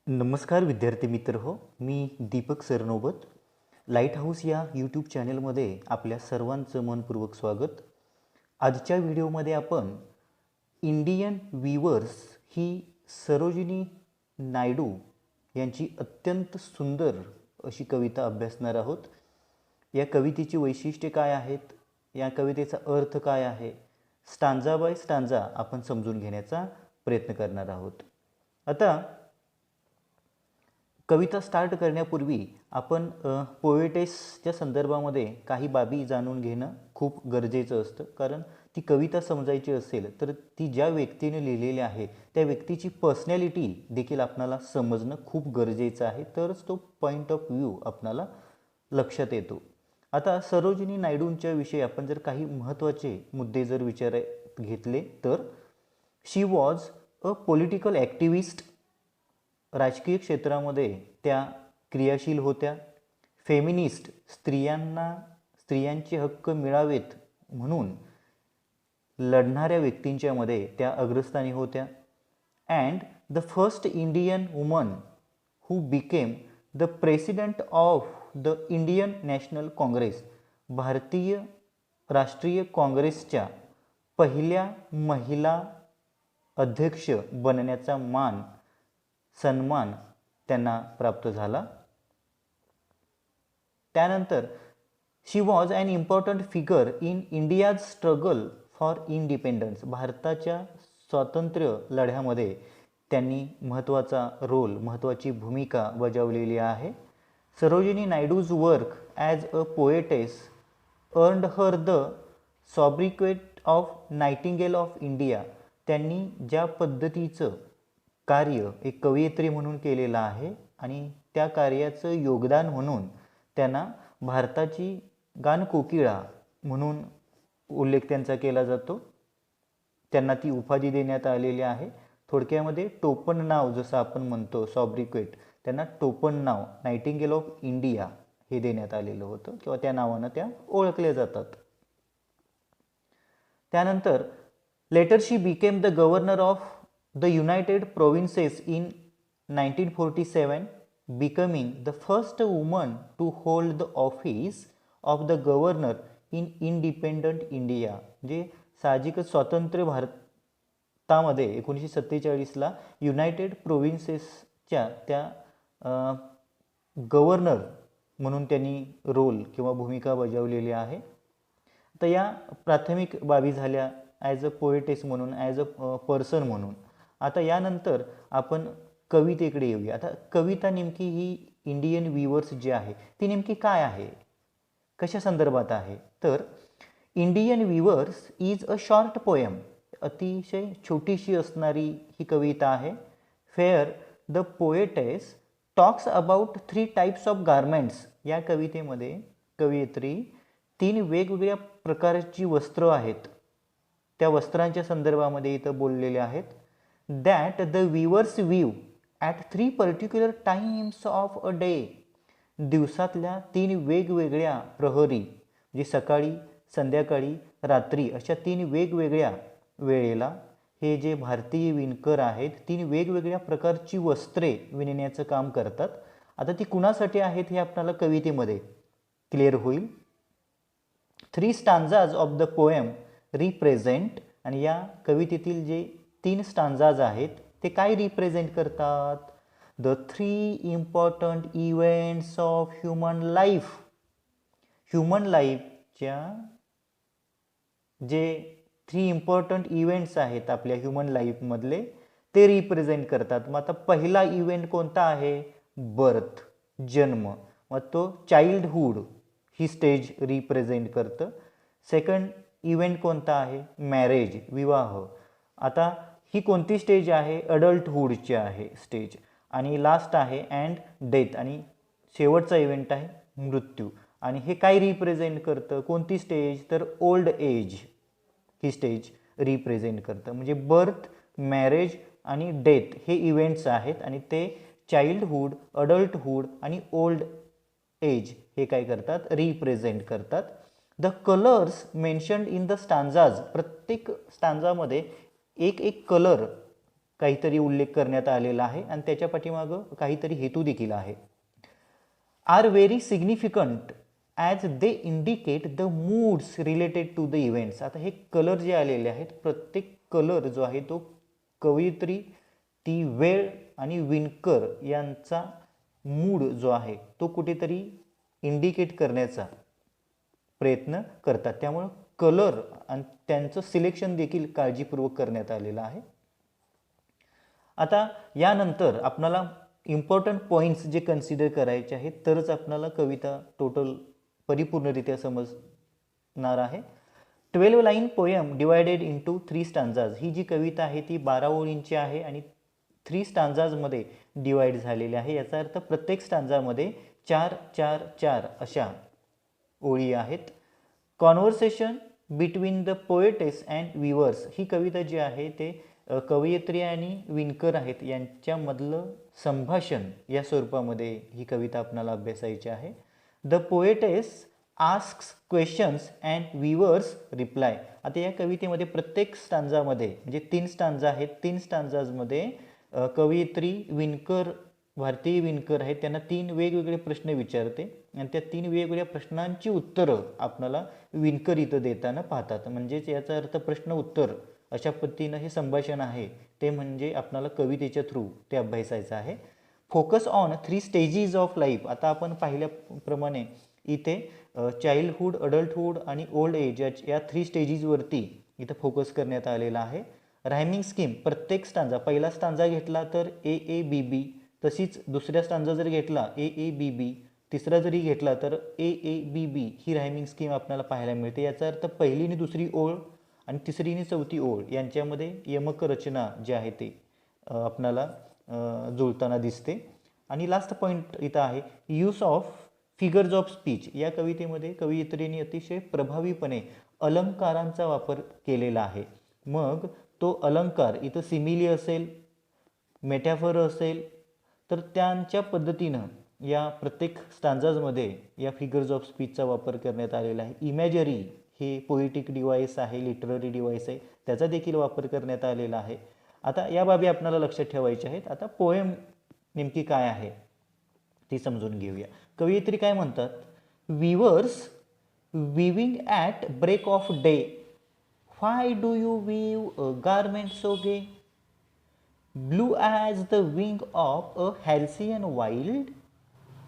नमस्कार विद्यार्थी मित्र हो, मी दीपक सरनोबत. लाईट हाऊस या यूट्यूब चॅनलमध्ये आपल्या सर्वांचं मनपूर्वक स्वागत. आजच्या व्हिडिओमध्ये आपण इंडियन वीवर्स ही सरोजिनी नायडू यांची अत्यंत सुंदर अशी कविता अभ्यासणार आहोत. या कवितेची वैशिष्ट्ये काय आहेत, या कवितेचा अर्थ काय आहे, स्टांजा बाय स्टांजा आपण समजून घेण्याचा प्रयत्न करणार आहोत. आता कविता स्टार्ट करण्यापूर्वी आपण पोएटेसच्या संदर्भामध्ये काही बाबी जाणून घेणं खूप गरजेचं असतं. कारण ती कविता समजायची असेल तर ती ज्या व्यक्तीने लिहिलेली आहे त्या व्यक्तीची पर्सनॅलिटी देखील आपणाला समजणं खूप गरजेचं आहे, तरच तो पॉईंट ऑफ व्ह्यू आपणाला लक्षात येतो. आता सरोजिनी नायडूंच्या विषयी आपण जर काही महत्त्वाचे मुद्दे जर विचारात घेतले तर शी वॉज अ पॉलिटिकल ॲक्टिव्हिस्ट. राजकीय क्षेत्रामध्ये त्या क्रियाशील होत्या. फेमिनिस्ट, स्त्रियांचे हक्क मिळावेत म्हणून लढणाऱ्या व्यक्तींच्यामध्ये त्या अग्रस्थानी होत्या. And the first Indian woman who became the president of the Indian national Congress. भारतीय राष्ट्रीय काँग्रेसच्या पहिल्या महिला अध्यक्ष बनण्याचा सन्मान त्यांना प्राप्त झाला. त्यानंतर she was an important figure in India's struggle for independence. भारताच्या स्वातंत्र्य लढ्यामध्ये त्यांनी महत्त्वाची भूमिका बजावलेली आहे. Sarojini Naidu's work as a poetess earned her the sobriquet of nightingale of India. त्यांनी ज्या पद्धतीचं कार्य एक कवयित्री म्हणून केलेलं आहे आणि त्या कार्याचं योगदान म्हणून त्यांना भारताची गानकोकिळा म्हणून उल्लेख त्यांचा केला जातो. त्यांना ती उपाधी देण्यात आलेली आहे. थोडक्यामध्ये टोपण नाव जसं आपण म्हणतो सॉब्रिक्वेट, त्यांना टोपण नाव नायटिंगेल ऑफ इंडिया हे देण्यात आलेलं होतं किंवा त्या नावानं त्या ओळखल्या जातात. त्यानंतर later she became the governor of the United Provinces in 1947, becoming the first woman to hold the office of the governor in independent India. म्हणजे साहजिकच स्वातंत्र्य भारतामध्ये 1947ला युनायटेड प्रोव्हिन्सेसच्या त्या गव्हर्नर म्हणून त्यांनी रोल किंवा भूमिका बजावलेली आहे. तर या प्राथमिक बाबी झाल्या ॲज अ पोएटेस म्हणून, ॲज अ पर्सन म्हणून. आता यानंतर आपण कवितेकडे येऊया. आता कविता नेमकी ही इंडियन वीवर्स जी आहे ती नेमकी काय आहे, कशा संदर्भात आहे, तर Indian weavers is a short poem. अतिशय छोटीशी असणारी ही कविता आहे. Here the poetess talks about 3 types of garments. या कवितेमध्ये कवयित्री 3 वेगवेगळ्या प्रकारची वस्त्र आहेत त्या वस्त्रांच्या संदर्भामध्ये इथं बोललेले आहेत. that the weavers weave at 3 particular times of a day. दिवसातल्या 3 वेगवेगळ्या प्रहरी, म्हणजे सकाळी, संध्याकाळी, रात्री अशा 3 वेगवेगळ्या वेळेला हे जे भारतीय विणकर आहेत 3 वेगवेगळ्या प्रकारची वस्त्रे विणण्याचं काम करतात. आता ती कुणासाठी आहेत हे आपल्याला कवितेमध्ये क्लिअर होईल. 3 stanzas of the poem represent. आणि या कवितेतील जे 3 स्टांजाज आहेत ते काय रिप्रेझेंट करतात? The 3 important events of human life. Human लाईफच्या जे 3 इम्पॉर्टंट इव्हेंट्स आहेत आपल्या ह्युमन लाईफमधले ते रिप्रेझेंट करतात. मग आता पहिला इव्हेंट कोणता आहे? बर्थ, जन्म. मग तो चाइल्डहूड ही स्टेज रिप्रेझेंट करतं. सेकंड इव्हेंट कोणता आहे? मॅरेज, विवाह. आता ही कोणती स्टेज आहे? अडल्टहूडची आहे स्टेज. आणि लास्ट आहे अँड डेथ. आणि शेवटचा इव्हेंट आहे मृत्यू. आणि हे काय रिप्रेझेंट करतं? कोणती स्टेज? तर ओल्ड एज ही स्टेज रिप्रेझेंट करतं. म्हणजे बर्थ, मॅरेज आणि डेथ हे इव्हेंट्स आहेत आणि ते चाइल्डहूड, अडल्टहूड आणि ओल्ड एज हे काय करतात? रिप्रेझेंट करतात. The colours mentioned in the stanzas. प्रत्येक स्टांजामध्ये एक कलर काहीतरी उल्लेख करण्यात आलेला आहे आणि त्याच्या पाठीमागं काहीतरी हेतू देखील आहे. Are very significant as they indicate the moods related to the events. आता हे कलर जे आलेले आहेत, प्रत्येक कलर जो आहे तो कवयित्री, ती वेळ आणि विणकर यांचा मूड जो आहे तो कुठेतरी इंडिकेट करण्याचा प्रयत्न करतात. त्यामुळं कलर आणि त्यांचं सिलेक्शन देखील काळजीपूर्वक करण्यात आलेलं आहे. आता यानंतर आपल्याला इम्पॉर्टंट पॉईंट्स जे कन्सिडर करायचे आहेत तरच आपल्याला कविता टोटल परिपूर्णरित्या समजणार आहे. 12 line poem divided into 3 stanzas. ही जी कविता आहे ती 12 ओळींची आहे आणि 3 स्टांजाजमध्ये डिवाइड झालेली आहे. याचा अर्थ प्रत्येक स्टांजामध्ये 4 4 4 अशा ओळी आहेत. Conversation between the poetess and weavers. ही कविता जी आहे ते कवयित्री आणि विणकर आहेत यांच्यामधलं संभाषण या स्वरूपामध्ये ही कविता आपल्याला अभ्यासायची आहे. The poetess asks questions and weavers reply. आता या कवितेमध्ये प्रत्येक स्टांजामध्ये म्हणजे 3 स्टांजा आहेत, 3 स्टांजाजमध्ये कवयित्री विणकर, भारतीय विणकर आहेत, त्यांना 3 वेगवेगळे प्रश्न विचारते आणि त्या 3 वेगवेगळ्या प्रश्नांची उत्तरं आपल्याला विणकर इथं देताना पाहतात. म्हणजेच याचा अर्थ प्रश्न उत्तर अशा पद्धतीनं हे संभाषण आहे ते म्हणजे आपल्याला कवितेच्या थ्रू ते अभ्यासायचं आहे. Focus on 3 stages of life. आता आपण पाहिल्याप्रमाणे इथे चाइल्डहुड, अडल्टहुड आणि ओल्ड एज या 3 स्टेजेसवरती इथं फोकस करण्यात आलेला आहे. Rhyming scheme. प्रत्येक स्टांजा, पहिला स्टांजा घेतला तर AABB, तशीच दुसऱ्या स्टांजा जर घेतला AABB, तिसरा जरी घेतला तर AABB ही रायमिंग स्कीम आपल्याला पाहायला मिळते. याचा अर्थ पहिली आणि दुसरी ओळ आणि तिसरी आणि चौथी ओळ यांच्यामध्ये यमक रचना जी आहे ते आपल्याला जुळताना दिसते. आणि लास्ट पॉईंट इथं आहे use of figures of speech. या कवितेमध्ये कवयित्रीने अतिशय प्रभावीपणे अलंकारांचा वापर केलेला आहे. मग तो अलंकार इथं सिमिली असेल, मेटॅफर असेल, तर त्यांच्या पद्धतीनं या प्रत्येक स्टांजाजमध्ये या फिगर्स ऑफ स्पीचचा वापर करण्यात आलेला आहे. इमॅजरी हे पोएटिक डिव्हाइस आहे, लिटररी डिव्हाइस आहे, त्याचा देखील वापर करण्यात आलेला आहे. आता या बाबी आपल्याला लक्षात ठेवायच्या आहेत. आता पोएम नेमकी काय आहे ती समजून घेऊया. कवयित्री काय म्हणतात? Weavers weaving at break of day. Why do you weave a garment so gay? Blue as the wing of a halcyon wild.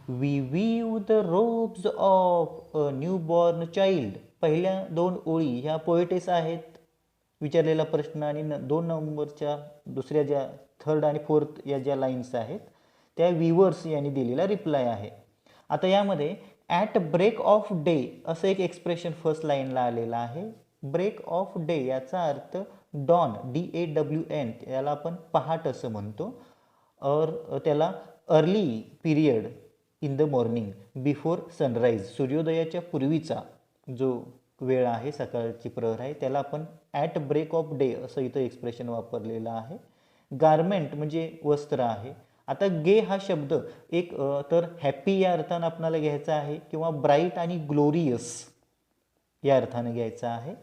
We weave the robes of a newborn child. पहिल्या 2 ओळी ह्या पोएटेस आहेत, विचारलेला प्रश्न, आणि 2 नंबरच्या दुसऱ्या ज्या 3rd आणि 4th या ज्या लाईन्स आहेत त्या विवर्स यांनी दिलेला रिप्लाय आहे. आता यामध्ये ॲट ब्रेक ऑफ डे असं एक एक्सप्रेशन फर्स्ट लाईनला आलेलं आहे. ब्रेक ऑफ डे याचा अर्थ डॉन, DAWN, याला आपण पहाट असं म्हणतो. और त्याला early period in the morning before sunrise, सूर्योदयाच्या पूर्वीचा जो वेळ आहे, सकाळची प्रहर आहे, त्याला आपण ॲट ब्रेक ऑफ डे असं इथं एक्सप्रेशन वापरलेलं आहे. गारमेंट म्हणजे वस्त्र आहे. आता गे हा शब्द एक तर हॅपी या अर्थानं आपल्याला घ्यायचा आहे किंवा ब्राईट आणि ग्लोरियस या अर्थानं घ्यायचा आहे.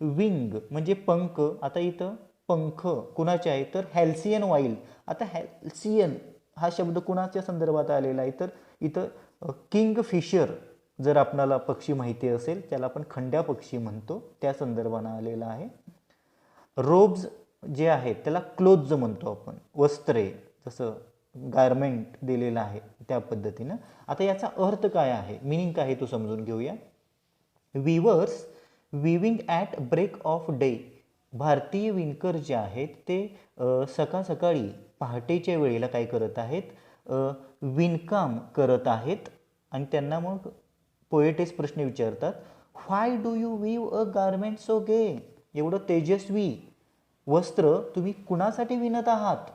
विंग म्हणजे पंख. आता इथं पंख कुणाचे आहे तर हॅल्सियन वाईल्ड. आता हॅल्सियन हा शब्द कुणाच्या संदर्भात आलेला आहे तर इथं किंग फिशर जर आपल्याला पक्षी माहिती असेल, त्याला आपण खंड्या पक्षी म्हणतो, त्या संदर्भानं आलेला आहे. रोब्स जे आहेत त्याला क्लोथ्स म्हणतो आपण, वस्त्रे, जसं गारमेंट दिलेलं आहे त्या पद्धतीनं. आता याचा अर्थ काय आहे, मिनिंग काय आहे तो समजून घेऊया. Weavers weaving at break of day. भारतीय विणकर जे आहेत ते सकाळ सकाळी पहाटेच्या वेळेला काय करत आहेत, विणकाम करत आहेत. आणि त्यांना मग पोएटेस प्रश्न विचारतात, why do you weave a garment so gay? एवढं तेजस्वी वस्त्र तुम्ही कुणासाठी विणत आहात?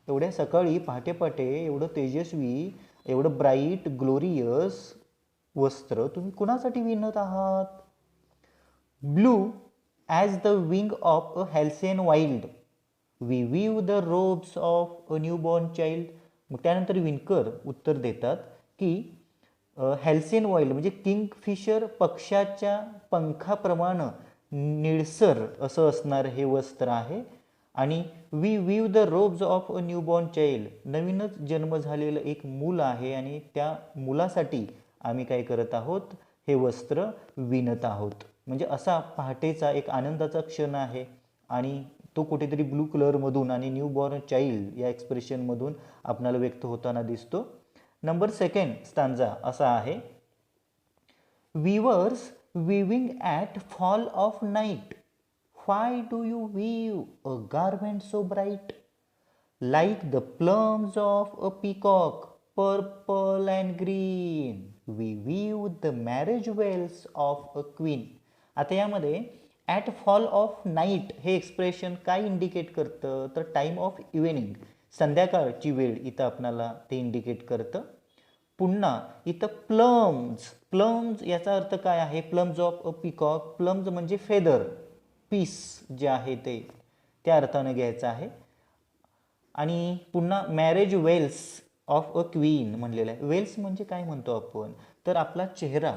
एवढ्या सकाळी पहाटे पहाटे एवढं तेजस्वी, एवढं ब्राईट ग्लोरियस वस्त्र तुम्ही कुणासाठी विणत आहात? Blue as the wing of a halcyon wild. We weave the robes of a newborn child. मग त्यानंतर विणकर उत्तर देतात की हॅल्सियन वाईल्ड म्हणजे किंगफिशर पक्षाच्या पंखाप्रमाणे निळसर असं असणारं हे वस्त्र आहे आणि we weave the robes of a newborn child, नवीनच जन्म झालेलं एक मूल आहे आणि त्या मुलासाठी आम्ही काय करत आहोत, हे वस्त्र विणत आहोत. म्हणजे असा पहाटेचा एक आनंदाचा क्षण आहे आणि तो कुठेतरी ब्लू कलरमधून आणि न्यू बॉर्न चाइल्ड या एक्सप्रेशनमधून आपल्याला व्यक्त होताना दिसतो. नंबर सेकंड स्टांजा असा आहे, weavers weaving at fall of night, why do you weave a garment so bright, like the plumes of a peacock, purple and green, we weave the marriage veils of a queen. आता यामध्ये at fall of night हे expression काय indicate करतं, तर time of evening, संध्याकाळची वेळ इथं आपणाला ते इंडिकेट करतं. पुन्हा इथं प्लम्स, प्लम्स याचा अर्थ काय आहे, plumes of a peacock, plumes म्हणजे फेदर, पीस जे आहे ते त्या अर्थानं घ्यायचं आहे. आणि पुन्हा marriage veils of a queen म्हणलेलं आहे. वेल्स म्हणजे काय म्हणतो आपण, तर आपला चेहरा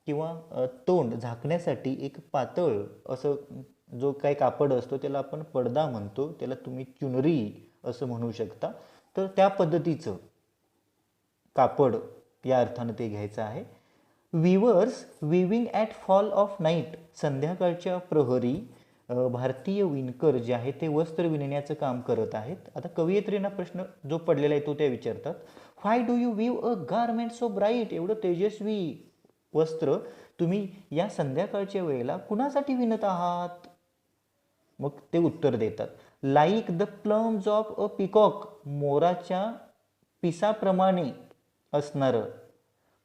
किंवा तोंड झाकण्यासाठी एक पातळ असं जो काही कापड असतो त्याला आपण पडदा म्हणतो, त्याला तुम्ही चुनरी असं म्हणू शकता. तर त्या पद्धतीचं कापड या अर्थानं ते घ्यायचं आहे. Weavers weaving at fall of night, संध्याकाळच्या प्रहरी भारतीय विणकर जे आहे ते वस्त्र विणण्याचं काम करत आहेत. आता कवयित्रींना प्रश्न जो पडलेला आहे तो त्या विचारतात, why do you weave a garment so bright, एवढं तेजस्वी वस्त्र तुम्ही या संध्याकाळच्या वेळेला कुणासाठी विणत आहात. मग ते उत्तर देतात, like the plums of a peacock, मोराच्या पिसाप्रमाणे असणारं,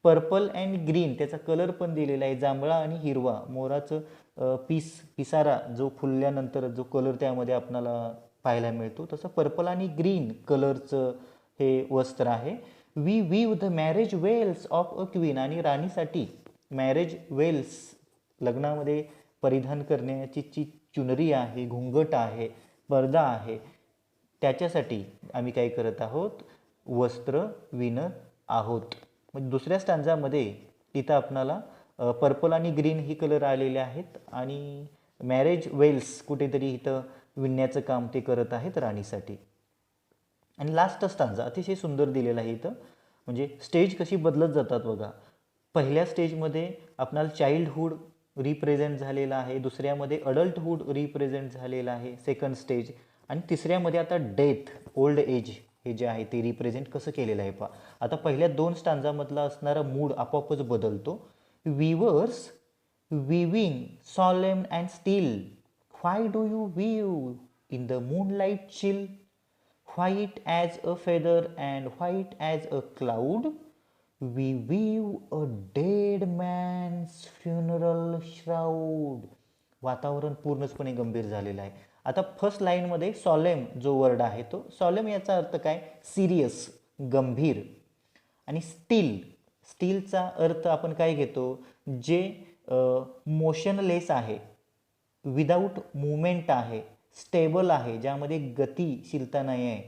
पर्पल अँड ग्रीन त्याचा कलर पण दिलेला आहे, जांभळा आणि हिरवा, मोराचं पिसारा जो फुलल्यानंतर जो कलर त्यामध्ये आपल्याला पाहायला मिळतो तसं पर्पल आणि ग्रीन कलरचं हे वस्त्र आहे. We weave the marriage veils of a queen, आणि राणीसाठी मॅरेज वेल्स लग्नामध्ये परिधान करण्याची जी चुनरी आहे, घुंगट आहे, पडदा आहे, त्याच्यासाठी आम्ही काय करत आहोत, वस्त्र विणत आहोत. म्हणजे दुसऱ्या स्टांजामध्ये इथं आपणाला पर्पल आणि ग्रीन ही कलर आलेले आहेत आणि मॅरेज वेल्स कुठेतरी इथं विणण्याचं काम ते करत आहेत राणीसाठी. आणि लास्ट स्टांजा अतिशय सुंदर दिलेला आहे इथं, म्हणजे स्टेज कशी बदलत जातात बघा. पहिल्या स्टेजमध्ये आपणाला चाइल्डहूड रिप्रेझेंट झालेला आहे, दुसऱ्यामध्ये अडल्टहूड रिप्रेझेंट झालेला आहे सेकंड स्टेज, आणि तिसऱ्यामध्ये आता डेथ, ओल्ड एज हे जे आहे ते रिप्रेझेंट कसं केलेलं आहे पहा. आता पहिल्या दोन स्टांजामधला असणारा मूड आपोआपच बदलतो. Weavers weaving solemn and still, why do you weave in the moonlight chill, white as a feather and white as a cloud, we weave a dead man's funeral shroud. वातावरण पूर्णपणे गंभीर झालेलं आहे. आता फर्स्ट लाईनमध्ये सॉलेम जो वर्ड आहे तो सॉलेम याचा अर्थ काय, सिरियस, गंभीर. आणि स्टील, स्टीलचा अर्थ आपण काय घेतो, जे मोशनलेस आहे, विदाऊट मुवमेंट आहे, स्टेबल आहे, ज्यामध्ये गतिशीलता नाही आहे,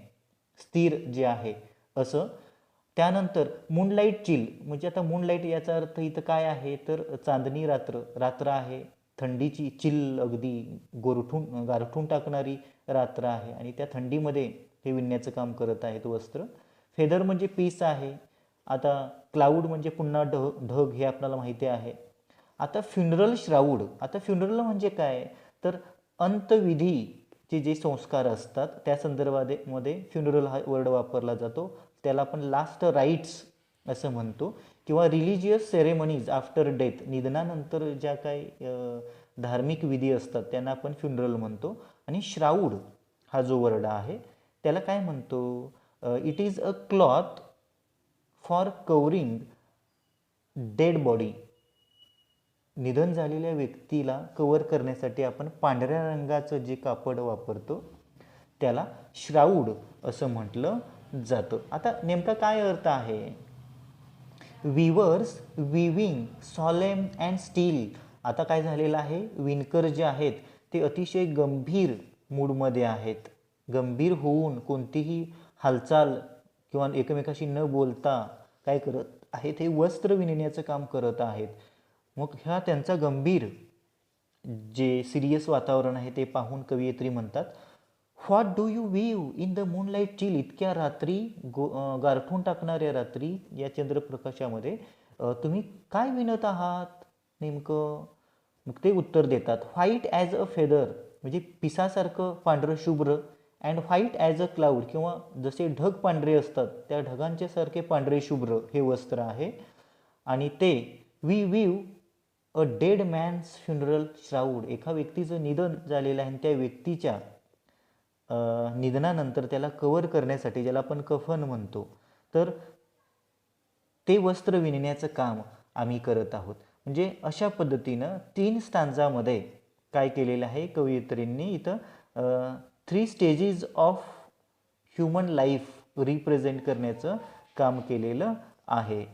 स्थिर जे आहे असं. त्यानंतर मूनलाईट चिल, म्हणजे आता मूनलाईट याचा अर्थ इथं काय आहे, तर चांदणी रात्र, रात्र आहे, थंडीची चिल अगदी गारठून टाकणारी रात्र आहे आणि त्या थंडीमध्ये हे विणण्याचं काम करत आहेत वस्त्र. फेदर म्हणजे पीस आहे. आता क्लाउड म्हणजे पुन्हा ढग हे आपल्याला माहिती आहे. आता फ्युनरल श्राऊड, आता फ्युनरल म्हणजे काय, तर अंतविधीचे जे संस्कार असतात त्या संदर्भामध्ये फ्युनरल हा वर्ड वापरला जातो. त्याला आपण लास्ट राईट्स असं म्हणतो, किंवा रिलिजियस सेरेमनीज आफ्टर डेथ, निधनानंतर ज्या काही धार्मिक विधी असतात त्यांना आपण फ्युनरल म्हणतो. आणि श्राऊड हा जो वर्ड आहे त्याला काय म्हणतो, it is a cloth for covering dead body, निधन झालेल्या व्यक्तीला कव्हर करण्यासाठी आपण पांढऱ्या रंगाचं जे कापड वापरतो त्याला श्राऊड असं म्हटलं जातं. आता नेमका काय अर्थ आहे, weavers weaving solemn and steel, आता काय झालेलं आहे, विणकर जे आहेत ते अतिशय गंभीर मूडमध्ये आहेत, गंभीर होऊन कोणतीही हालचाल किंवा एकमेकाशी न बोलता काय करत आहेत, हे वस्त्र विणण्याचं काम करत आहेत. मग ह्या त्यांचा गंभीर जे सिरियस वातावरण आहे ते पाहून कवयित्री म्हणतात, what do you wave in the moonlight chill, इतक्या रात्री गारठून टाकणाऱ्या रात्री या चंद्रप्रकाशामध्ये तुम्ही काय विणत आहात नेमकं. मग ते उत्तर देतात, व्हाईट ॲज अ फेदर, म्हणजे पिसासारखं पांढरं शुभ्र, and white as a cloud, किंवा जसे ढग पांढरे असतात त्या ढगांचे सारखे पांढरे शुभ्र हे वस्त्र आहे. आणि ते we weave a dead man's funeral shroud, एका व्यक्तीचं निधन झालेलं आहे आणि त्या व्यक्तीच्या निधनानंतर त्याला कव्हर करण्यासाठी, ज्याला आपण कफन म्हणतो, तर ते वस्त्र विणण्याचं काम आम्ही करत आहोत. म्हणजे अशा पद्धतीनं 3 स्टांजामध्ये काय केलेलं आहे कवयित्रींनी इथं 3 stages of human life represent करण्याचं काम केलेलं आहे.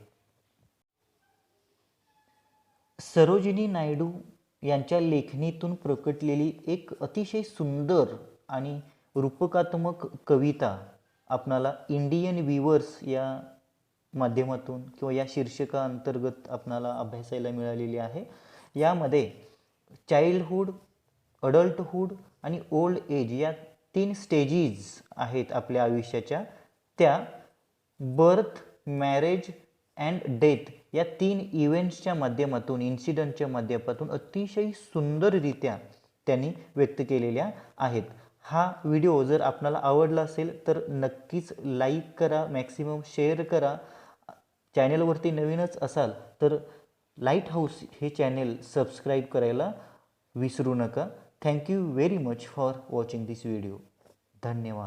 सरोजिनी नायडू यांच्या लेखणीतून प्रकटलेली एक अतिशय सुंदर आणि रूपकात्मक कविता आपणाला इंडियन व्हीवर्स या माध्यमातून किंवा या शीर्षकाअंतर्गत आपणाला अभ्यासायला मिळालेली आहे. यामध्ये चाइल्डहूड, अडल्टहूड आणि ओल्ड एज या 3 स्टेजेस आहेत आपल्या आयुष्याच्या. त्या बर्थ, मॅरेज अँड डेथ या 3 इव्हेंट्सच्या माध्यमातून, इन्सिडंटच्या माध्यमातून अतिशय सुंदररित्या त्यांनी व्यक्त केलेल्या आहेत. हा व्हिडिओ जर आपणाला आवडला असेल तर नक्कीच लाईक करा, मॅक्सिमम शेअर करा. चॅनेलवरती नवीनच असाल तर लाईट हाऊस हे चॅनेल सबस्क्राईब करायला विसरू नका. Thank you very much for watching this video. धन्यवाद.